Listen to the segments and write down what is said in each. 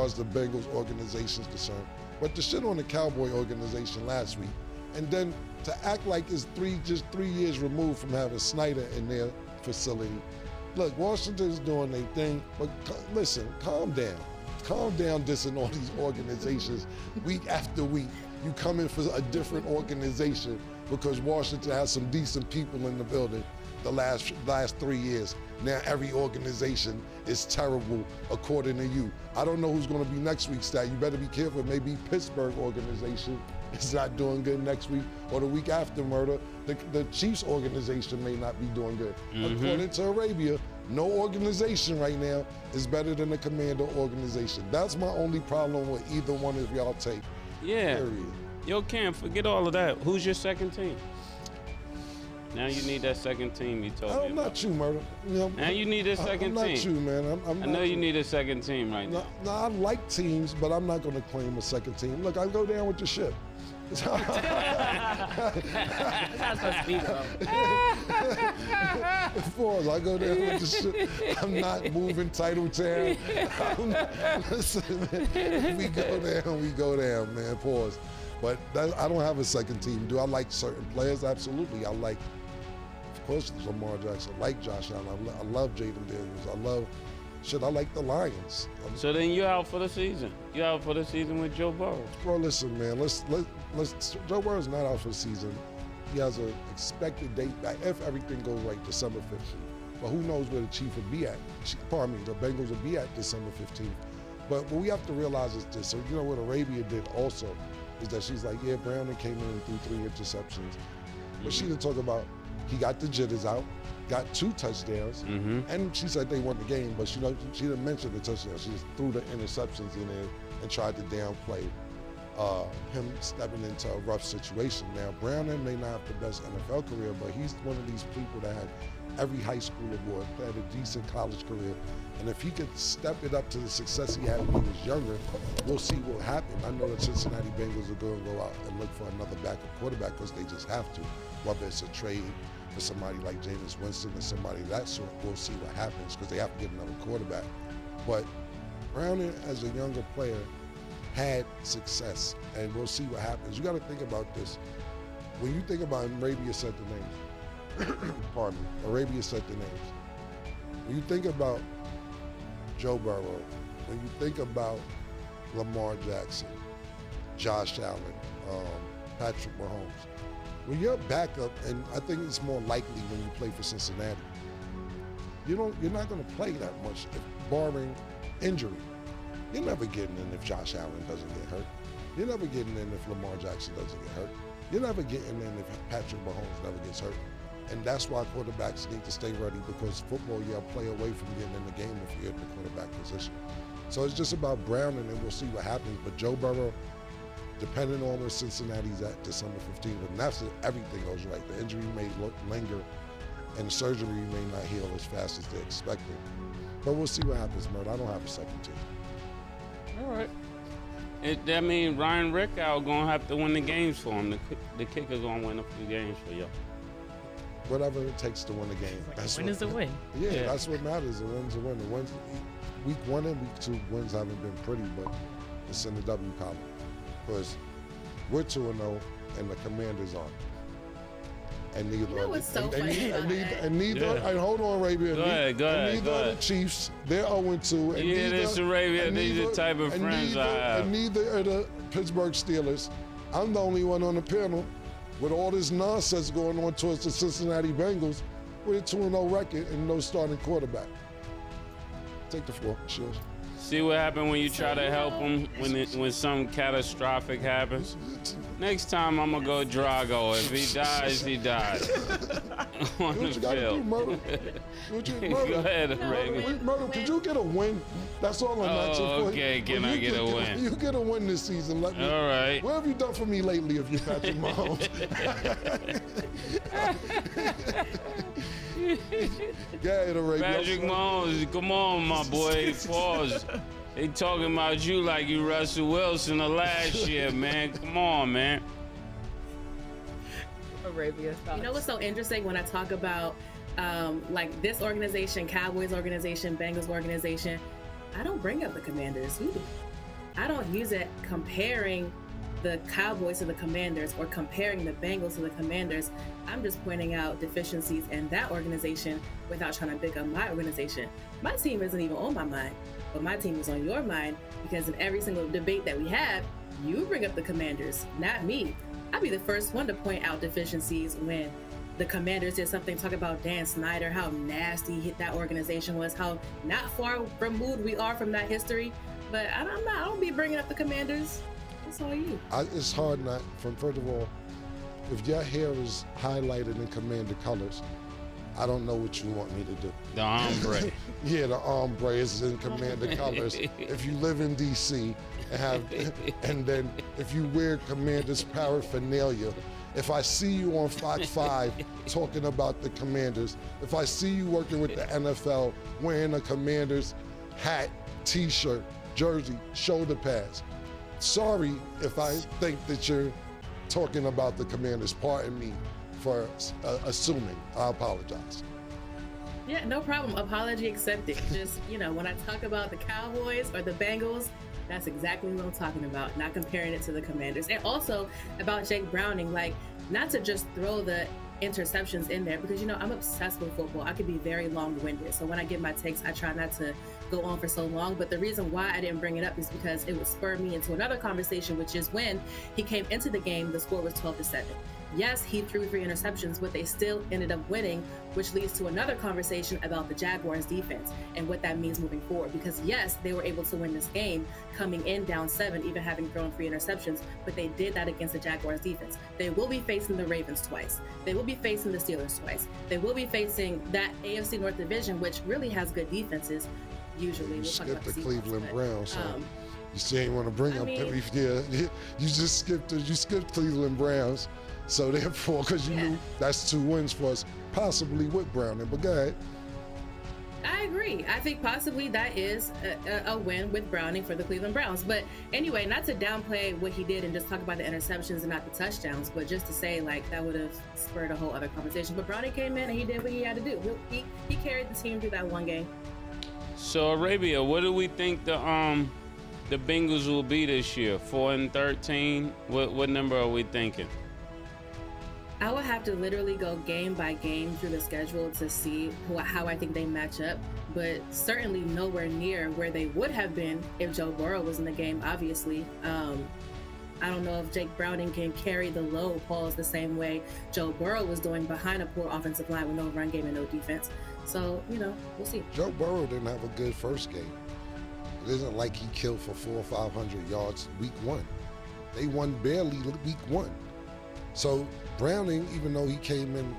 as the Bengals organization is concerned, but the shit on the Cowboy organization last week, and then to act like it's just 3 years removed from having Snyder in their facility. Look, Washington's doing their thing, but listen, calm down. Calm down dissing all these organizations week after week. You come in for a different organization because Washington has some decent people in the building the last 3 years. Now every organization is terrible according to you. I don't know who's gonna be next week's stat. You better be careful. Maybe Pittsburgh organization is not doing good next week, or the week after murder, the Chiefs organization may not be doing good. According to Arabia, no organization right now is better than the Commander organization. That's my only problem with either one of y'all take. Yeah. Period. Yo, Cam, forget all of that. Who's your second team? Now you need that second team you told me I'm about. not you, Murder. You know, Now you need a second team. I'm not you, man. I know you need a second team right now. No, I like teams, but I'm not going to claim a second team. Look, I go down with the ship. That's supposed to be, bro. Pause. I go down with the ship. I'm not moving Titletown. Listen, man, we go down, man. Pause. But I don't have a second team. Do I like certain players? Absolutely. I like, of course, Lamar Jackson. I like Josh Allen. I love Jaden Daniels. I like the Lions. So then you out for the season. You out for the season with Joe Burrow. Bro, listen, man. Let's. Joe Burrow's not out for the season. He has an expected date back if everything goes right, December 15th. But who knows where the Chief will be at? The Bengals will be at December 15th. But what we have to realize is this. So you know what Arabia did also is that she's like, yeah, Browning came in and threw 3 interceptions. But she didn't talk about he got the jitters out, got 2 touchdowns, and she said they won the game, but she didn't mention the touchdowns. She just threw the interceptions in there and tried to downplay him stepping into a rough situation. Now, Browning may not have the best NFL career, but he's one of these people that had every high school award, had a decent college career. And if he could step it up to the success he had when he was younger, we'll see what happens. I know the Cincinnati Bengals are going to go out and look for another backup quarterback because they just have to. Whether it's a trade for somebody like Jameis Winston or somebody of that sort, we'll see what happens because they have to get another quarterback. But Browning, as a younger player, had success, and we'll see what happens. You got to think about this. When you think about Arabia set the names, pardon me, Arabia set the names. When you think about Joe Burrow, when you think about Lamar Jackson, Josh Allen, Patrick Mahomes, when you're a backup, and I think it's more likely when you play for Cincinnati, you're not going to play that much, barring injury. You're never getting in if Josh Allen doesn't get hurt. You're never getting in if Lamar Jackson doesn't get hurt. You're never getting in if Patrick Mahomes never gets hurt. And that's why quarterbacks need to stay ready, because football, you'll play away from getting in the game if you're in the quarterback position. So it's just about Browning, and we'll see what happens. But Joe Burrow, depending on where Cincinnati's at December 15th, and that's if everything goes right. The injury may linger, and the surgery may not heal as fast as they expected. But we'll see what happens, Mert. I don't have a second team. All right. That means Ryan Rickow gonna have to win the games for him. The kicker gonna win a few games for y'all. Whatever it takes to win the game. That's win is a win. Yeah, that's what matters. A win's a win. The wins, week 1 and week 2 wins haven't been pretty, but it's in the W column. Because we're 2-0 and the Commanders aren't. And neither You know what's so funny about that? And neither, and hold on, Arabia. Go ahead. Neither are the Chiefs. They're 0-2. And Yeah, this Arabia, these are the type of friends I have. And neither are the Pittsburgh Steelers. I'm the only one on the panel with all this nonsense going on towards the Cincinnati Bengals with a 2-0 record and no starting quarterback. Take the floor, Shields. See what happened when you try to help him when something catastrophic happens? Next time I'm gonna go Drago. If he dies, he dies. On the field. Go ahead, Reagan. Murder, could you get a win? That's all I'm asking for. Okay, can I get a win? You get a win this season. Let me. All right. What have you done for me lately if you're Patrick Mahomes? Go ahead, Arabia. Patrick Mahomes, come on, my boy. Pause. They talking about you like you Russell Wilson of last year, man. Come on, man. Arabia thoughts. You know what's so interesting when I talk about like this organization, Cowboys organization, Bengals organization, I don't bring up the Commanders. You do. I don't use it comparing the Cowboys to the Commanders or comparing the Bengals to the Commanders. I'm just pointing out deficiencies in that organization without trying to pick up my organization. My team isn't even on my mind, but my team is on your mind because in every single debate that we have, you bring up the Commanders, not me. I'd be the first one to point out deficiencies when the Commanders did something, talk about Dan Snyder, how nasty that organization was, how not far removed we are from that history. But I don't be bringing up the Commanders. It's all you. It's hard not, first of all, if your hair is highlighted in Commander colors, I don't know what you want me to do. The ombre. Yeah, the ombre is in Commander colors. If you live in DC and then if you wear Commander's paraphernalia, if I see you on Fox 5 talking about the Commanders, if I see you working with the NFL wearing a Commanders hat, t-shirt, jersey, shoulder pads, sorry if I think that you're talking about the Commanders. Pardon me for assuming. I apologize. Yeah, no problem. Apology accepted. Just, when I talk about the Cowboys or the Bengals, that's exactly what I'm talking about, not comparing it to the Commanders. And also about Jake Browning, not to just throw the interceptions in there because, I'm obsessed with football. I could be very long-winded. So when I give my takes, I try not to go on for so long. But the reason why I didn't bring it up is because it would spur me into another conversation, which is when he came into the game, the score was 12-7. Yes, he threw 3 interceptions, but they still ended up winning, which leads to another conversation about the Jaguars defense and what that means moving forward. Because yes, they were able to win this game coming in down 7, even having thrown 3 interceptions, but they did that against the Jaguars defense. They will be facing the Ravens twice. They will be facing the Steelers twice. They will be facing that AFC North division, which really has good defenses. Usually, you we'll talk about the Seahawks, Cleveland Browns. You say you want to bring up mean, you just skipped Cleveland Browns. So therefore, because you knew that's 2 wins for us, possibly with Browning. But go ahead. I agree. I think possibly that is a win with Browning for the Cleveland Browns. But anyway, not to downplay what he did and just talk about the interceptions and not the touchdowns, but just to say that would have spurred a whole other conversation. But Browning came in and he did what he had to do. He carried the team through that one game. So Arabia, what do we think the Bengals will be this year? 4-13. What number are we thinking? I would have to literally go game by game through the schedule to see how I think they match up, but certainly nowhere near where they would have been if Joe Burrow was in the game, obviously. I don't know if Jake Browning can carry the low balls the same way Joe Burrow was doing behind a poor offensive line with no run game and no defense. So, we'll see. Joe Burrow didn't have a good first game. It isn't like he killed for 400 or 500 yards week 1. They won barely week 1. So Browning, even though he came in,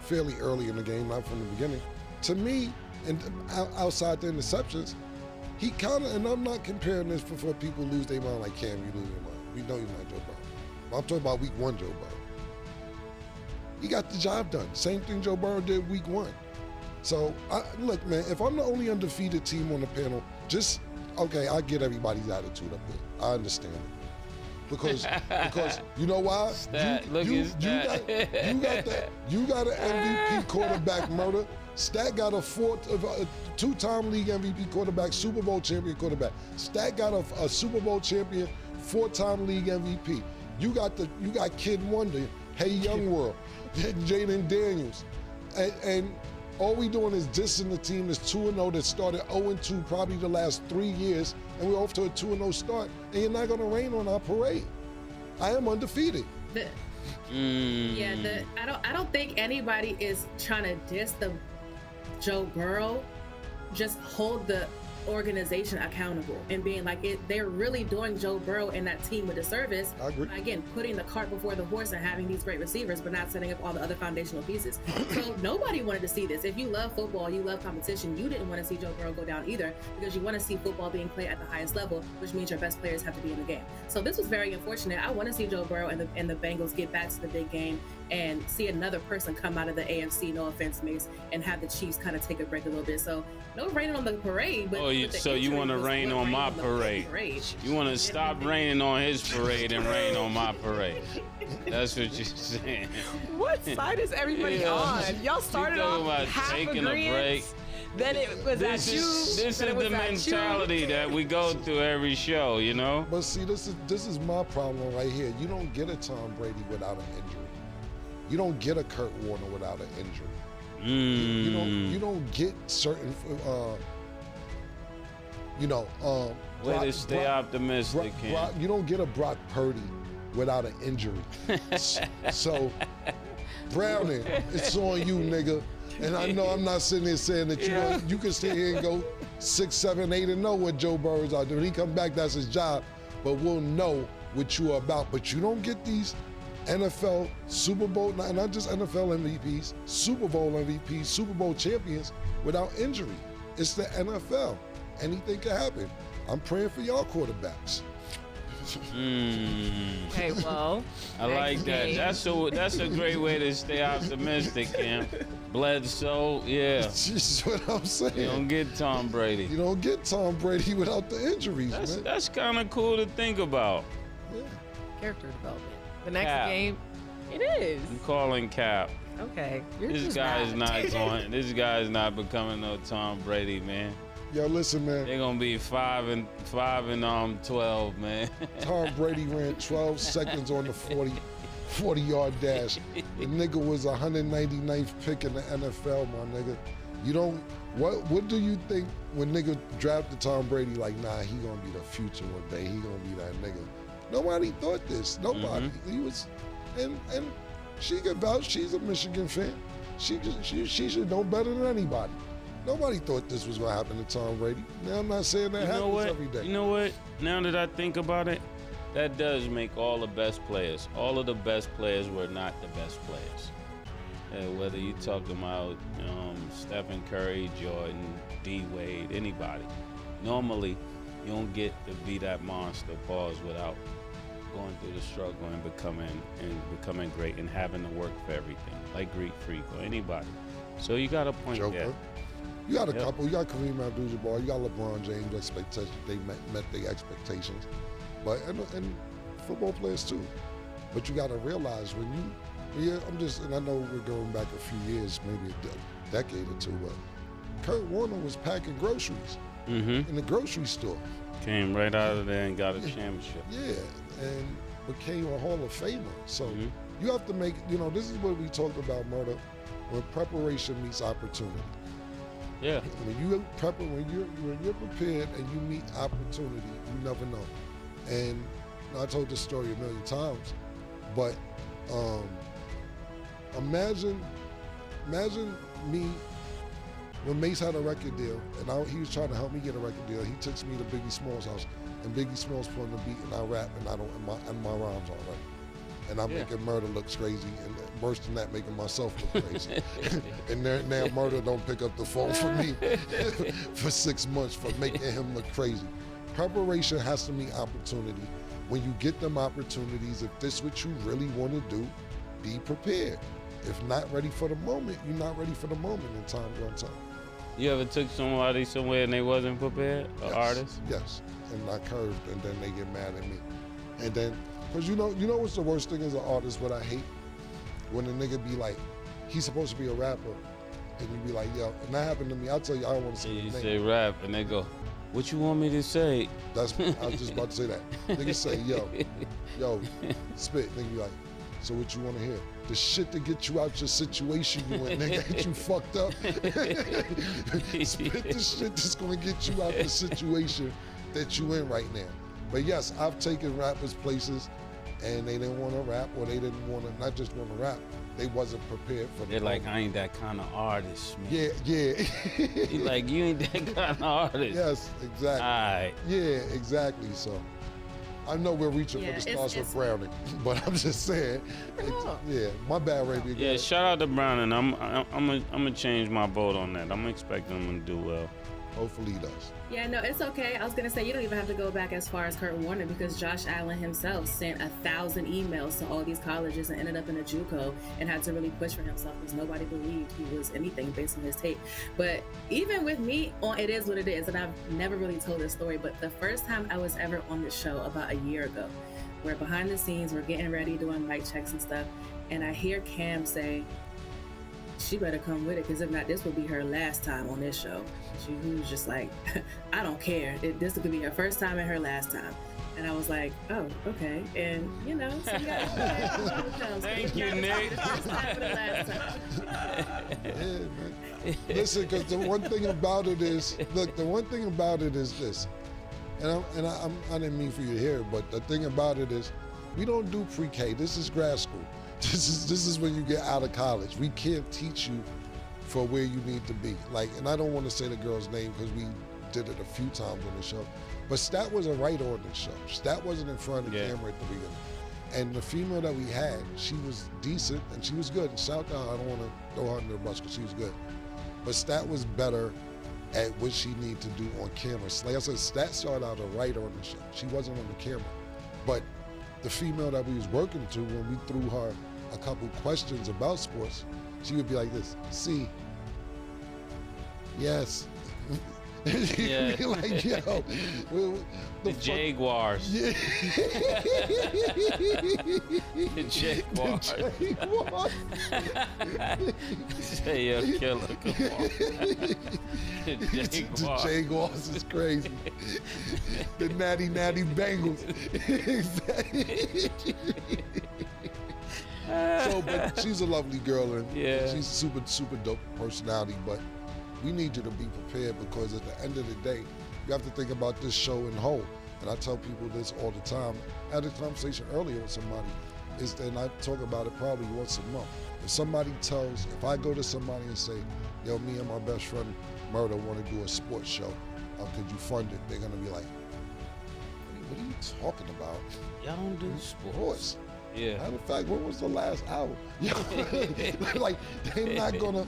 fairly early in the game, not from the beginning, to me, and outside the interceptions, he kind of, and I'm not comparing this before people lose their mind like, Cam, you lose your mind. We know you're not Joe Burrow. I'm talking about week 1 Joe Burrow. He got the job done. Same thing Joe Burrow did week 1. So, look, man, if I'm the only undefeated team on the panel, I get everybody's attitude up there. I understand it. Because you know why? You got an MVP quarterback murder. Stat got a 2-time league MVP quarterback, Super Bowl champion quarterback. Stat got a Super Bowl champion, 4-time league MVP. You got Kid Wonder, Hey Young World, Jaden Daniels, and all we doing is dissing the team that's 2-0 that started 0-2 probably the last 3 years, and we're off to a 2-0 start, and you're not going to rain on our parade. I am undefeated. I don't think anybody is trying to diss the Joe Burrow. Just hold the organization accountable and being they're really doing Joe Burrow and that team a disservice. I agree. Again, putting the cart before the horse and having these great receivers, but not setting up all the other foundational pieces. So nobody wanted to see this. If you love football, you love competition, you didn't want to see Joe Burrow go down either, because you want to see football being played at the highest level, which means your best players have to be in the game. So this was very unfortunate. I want to see Joe Burrow and the Bengals get back to the big game and see another person come out of the AFC, no offense, Mace, and have the Chiefs kind of take a break a little bit. So no raining on the parade, but so you want to rain on my parade. You want to stop raining on his parade and rain on my parade. That's what you're saying. What side is everybody on? Y'all started off about half taking agreeing. a break. Then it was This at you. is then it was the at mentality that we go through every show, you know? But see, this is my problem right here. You don't get a Tom Brady without an injury. You don't get a Kurt Warner without an injury. You don't get certain Way to stay optimistic, Cam. you don't get a Brock Purdy without an injury. So Browning, it's on you, nigga. And I know I'm not sitting there saying that you can sit here and go 6, 7, 8 and know what Joe Burrow's out there. When he come back, that's his job. But we'll know what you are about. But you don't get these NFL, Super Bowl, not just NFL MVPs, Super Bowl MVPs, Super Bowl champions without injury. It's the NFL. Anything can happen. I'm praying for y'all quarterbacks. Okay, well. I like that. That's a great way to stay optimistic, Cam. Bledsoe, yeah. That's what I'm saying. You don't get Tom Brady. You don't get Tom Brady without the injuries, man. That's kind of cool to think about. Yeah. Character development. The next Cap. game, it is. I'm calling Cap. Okay. You're This just guy's not. not going. This guy's not becoming no Tom Brady, man. Yo, listen, man. They're gonna be 5 and 12, man. Tom Brady ran 12 seconds on the 40-yard dash. The nigga was 199th pick in the NFL, my nigga. You don't. What do you think when nigga drafted Tom Brady? Like, nah, he gonna be the future one day. He gonna be that nigga. Nobody thought this. Nobody. He was, and she could vouch. She's a Michigan fan. She should know better than anybody. Nobody thought this was gonna happen to Tom Brady. Now I'm not saying that happens every day. You know what? Now that I think about it, that does make all the best players. All of the best players were not the best players. Whether you talk about Stephen Curry, Jordan, D Wade, anybody. Normally, you don't get to be that monster pause without going through the struggle and becoming great and having to work for everything, like Greek Freak or anybody. So you got a point Joker. there. You got a couple. You got Kareem Abdul-Jabbar. You got LeBron James. Expectations. They met their expectations, but and football players too. But you got to realize when you, and I know we're going back a few years, maybe a decade or two, but Kurt Warner was packing groceries in the grocery store. Came right out of there and got a championship. Yeah, and became a Hall of Famer. So you have to make. This is what we talked about, Murder, when preparation meets opportunity. Yeah. When you're prepared and you meet opportunity, you never know. And I told this story a million times, but imagine me when Mase had a record deal, and he was trying to help me get a record deal. He takes me to Biggie Smalls' house, and Biggie Smalls playing the beat, and I rap, and my rhymes all right. And I'm making Murder look crazy, and worse than that, making myself look crazy. And now Murder don't pick up the phone for me for 6 months for making him look crazy. Preparation has to meet opportunity. When you get them opportunities, if this is what you really want to do, be prepared. If not ready for the moment, you're not ready for the moment in time runs out. You ever took somebody somewhere and they wasn't prepared? An artist? Yes. And I curved, and then they get mad at me. And then, because you know what's the worst thing as an artist, what I hate? When a nigga be like, he's supposed to be a rapper, and you be like, yo, and that happened to me. I'll tell you, I don't want to say You his name. say rap, and they go, what you want me to say? I was just about to say that. Niggas say, yo, spit. Nigga be like, so what you want to hear? The shit to get you out your situation you in, nigga, get you fucked up. Spit the shit that's gonna get you out the situation that you in right now. But yes, I've taken rappers places and they didn't want to rap, or they didn't want to, not just want to rap, they wasn't prepared for the They're like, moment. I ain't that kind of artist, man. Yeah. He like, you ain't that kind of artist. Yes, exactly. All right. Yeah, exactly. So I know we're reaching for the stars with Browning, but I'm just saying. Yeah, my bad, Ray. Yeah, shout out to Browning. I'm gonna change my vote on that. I'm expecting him to do well. Hopefully he does. Yeah, no, it's okay. I was gonna say you don't even have to go back as far as Kurt Warner, because Josh Allen himself sent 1,000 emails to all these colleges and ended up in a JUCO and had to really push for himself because nobody believed he was anything based on his tape. But even with me, it is what it is, and I've never really told this story. But the first time I was ever on this show about a year ago, we're behind the scenes, we're getting ready, doing mic checks and stuff, and I hear Cam say, she better come with it, because if not, this will be her last time on this show. She was just like, I don't care. This could be her first time and her last time. And I was like, oh, okay. And, you know, so you gotta Thank you, Nick. First time for the last time. Yeah, man. Listen, because the one thing about it is, look, the one thing about it is this, and I didn't mean for you to hear it, but the thing about it is, we don't do pre-K. This is grad school. This is when you get out of college. We can't teach you for where you need to be. Like, and I don't want to say the girl's name because we did it a few times on the show, but Stat was a writer on the show. Stat wasn't in front of the camera at the beginning. And the female that we had, she was decent and she was good. And shout out, I don't want to throw her under the bus because she was good. But Stat was better at what she needed to do on camera. Like I said, Stat started out a writer on the show. She wasn't on the camera. But the female that we was working to, when we threw her a couple questions about sports, she would be like this, see, yes. Yeah. Be like, yo, the Jaguars. Yeah. The Jaguars. Say yo, killer, come on. The Jaguars is crazy. The natty Bengals. So, but she's a lovely girl and she's super dope personality, but we need you to be prepared, because at the end of the day, you have to think about this show in whole. And I tell people this all the time. I had a conversation earlier with somebody, and I talk about it probably once a month. If I go to somebody and say, yo, me and my best friend Murder want to do a sports show, could you fund it? They're gonna be like, what are you talking about? Y'all don't do sports. Yeah. Matter of fact, when was the last hour? Like, they're not gonna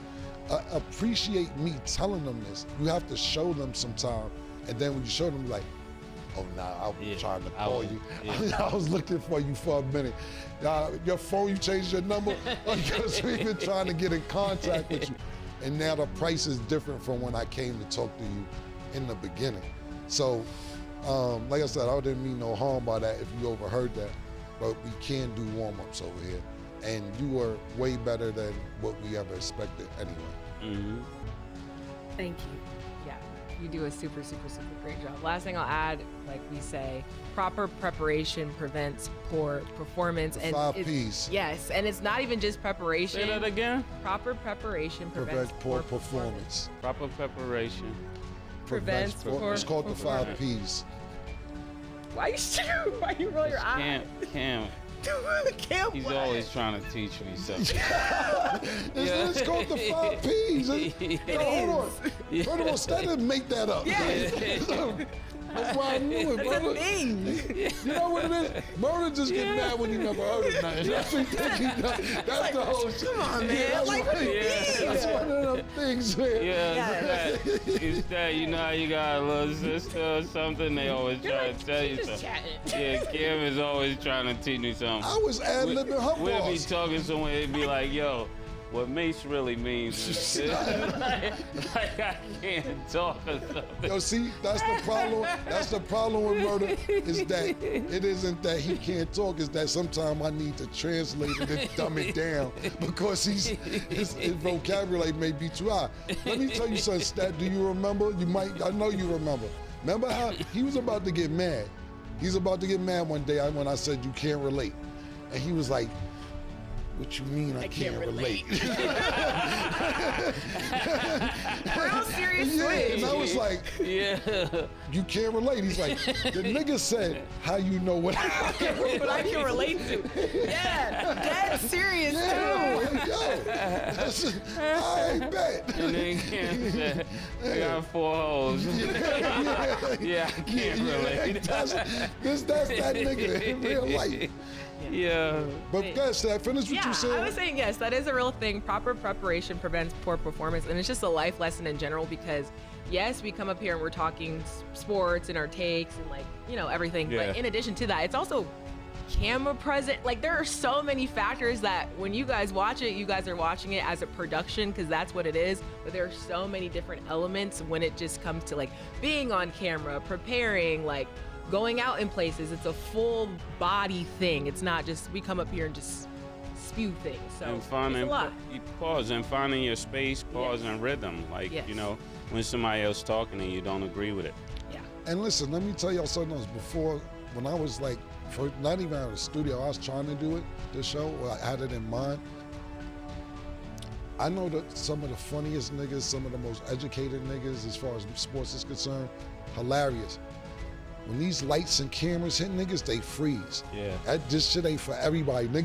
appreciate me telling them this. You have to show them sometime, and then when you show them, like, oh, nah, I was trying to call you. I was looking for you for a minute. Your phone, you changed your number? Because we've been trying to get in contact with you. And now the price is different from when I came to talk to you in the beginning. So, like I said, I didn't mean no harm by that if you overheard that, but we can do warm-ups over here. And you were way better than what we ever expected anyway. Mm-hmm. Thank you. Yeah, you do a super great job. Last thing I'll add, like we say, proper preparation prevents poor performance. The 5 Ps. Yes, and it's not even just preparation. Say that again. Proper preparation prevents poor performance. Proper preparation prevents poor It's called the 5 Ps. Why you roll your eyes? Cam. He's always trying to teach me something. It's called the 5 Ps. Hold on. First of all, Stat didn't make that up. That's why I knew it, brother. You know what it is? Murder just get mad when he never heard of nothing. That's what that's the whole shit. Come on, man. That's one of them things, man. It's that, you know how you got a little sister or something, they always try to tell you something. Yeah, Kim is always trying to teach me something. I was ad-libbing her We'll be boss. talking somewhere, it'd be like, yo, what Mace really means is like I can't talk or something. Yo, see, that's the problem. That's the problem with Murder, is that it isn't that he can't talk, it's that sometimes I need to translate it and dumb it down because his vocabulary may be too high. Let me tell you something, Stat, do you remember? I know you remember. Remember how he was about to get mad? He's about to get mad one day when I said you can't relate. And he was like, what you mean I can't relate? Real serious switch. And I was like, you can't relate. He's like, the nigga said, how you know what I can relate? But I can relate to. Yeah, that's serious too. Yo, I bet. And then Cam said, I got 4 hoes. Yeah, I can't relate. That's that nigga in real life. Yeah. But guys, did I finish what you said? I was saying yes, that is a real thing. Proper preparation prevents poor performance, and it's just a life lesson in general because yes, we come up here and we're talking sports and our takes and like, you know, everything. Yeah. But in addition to that, it's also camera present. Like there are so many factors that when you guys watch it, you guys are watching it as a production because that's what it is. But there are so many different elements when it just comes to like being on camera, preparing, like going out in places. It's a full body thing. It's not just we come up here and just spew things. So and it's a lot. Pause and finding your space, pause and rhythm. Like, you know, when somebody else talking and you don't agree with it. Yeah. And listen, let me tell y'all something else. Before, when I was like, not even out of the studio, I was trying to do it, the show, or I had it in mind. I know that some of the funniest niggas, some of the most educated niggas as far as sports is concerned, hilarious. When these lights and cameras hit niggas, they freeze. Yeah. This shit ain't for everybody. Niggas